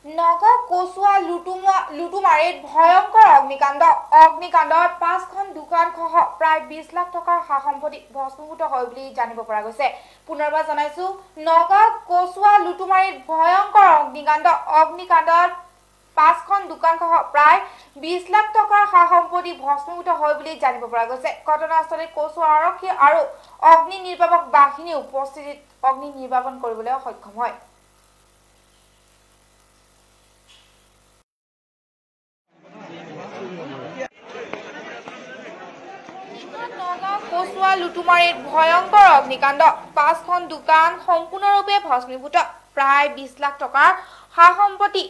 নগাঁও কচুৱা লুটুমাৰীত ভয়ংকৰ অগ্নিকাণ্ডত 5খন দোকান সহ প্ৰায় 20 লাখ টকাৰ সা-সম্পত্তি ভস্মীভূত হয় বুলি জানিব পৰা গৈছে। পুনৰবাৰ জনাইছো নগাঁও কচুৱা লুটুমাৰীত ভয়ংকৰ অগ্নিকাণ্ডত 5খন দোকান সহ প্ৰায় 20 লাখ টকাৰ সা-সম্পত্তি ভস্মীভূত হয় বুলি জানিব পৰা গৈছে। ঘটনাস্থলীত কচুৱা আৰক্ষী আৰু অগ্নি নিৰ্বাপক বাহিনী উপস্থিতিত অগ্নি নিৰ্বাপন কৰিবলৈ সক্ষম হয়। নগাঁও কচুৱা লুটুমাৰীত ভয়ংকৰ অগ্নিকাণ্ড 5খন দোকান সম্পূৰ্ণৰূপে ভস্মীভূত প্ৰায় 20 লাখ টকাৰ সা-সম্পত্তি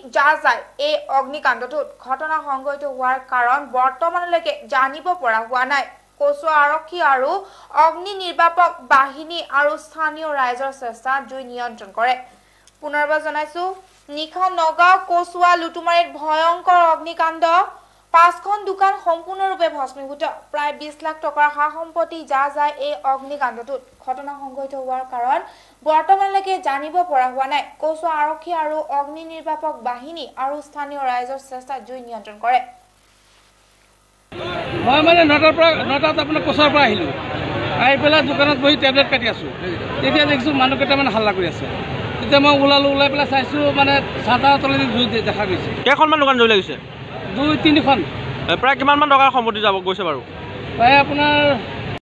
যায়। এই অগ্নিকাণ্ডটোত ঘটনা সংঘটিত হোৱাৰ কাৰণ বৰ্তমানলৈকে জানিব পৰা হোৱা নাই। কচুৱা আৰক্ষী আৰু অগ্নি নিৰ্বাপক বাহিনী আৰু স্থানীয় ৰাইজৰ চেষ্টাত জুই নিয়ন্ত্ৰণ কৰে। পুনৰবাৰ জনাইছো নিশা নগাঁও কচুৱা লুটুমাৰীত ভয়ংকৰ অগ্নিকাণ্ড 5খন দোকান সম্পূৰ্ণৰূপে ভস্মীভূত প্ৰায় 20 লাখ টকাৰ সা-সম্পত্তি যায়। এই অগ্নিকাণ্ডটোত ঘটনা সংঘটিত হোৱাৰ কাৰণ বৰ্তমানলৈকে জানিব পৰা হোৱা নাই। কচুৱা আৰক্ষী আৰু অগ্নি নিৰ্বাপক বাহিনী আৰু স্থানীয় ৰাইজৰ চেষ্টাত জুই নিয়ন্ত্ৰণ কৰে। মই মানে 9টাত আপোনাৰ কচুৱাৰ পৰা আহিলোঁ, আহি পেলাই দোকানত বহি টেবলেট কাটি আছোঁ। তেতিয়া দেখিছোঁ মানুহ কেইটামান হাল্লা কৰি আছে। তেতিয়া মই ওলাই পেলাই চাইছোঁ মানে চাটাৰ তলেদি জুই দেখা গৈছে। কেইখনমান দোকান জ্বলি লাগিছে? 2-3খন। প্ৰায় কিমানমান টকাৰ সম্পত্তি যাব গৈছে বাৰু? প্ৰায় আপোনাৰ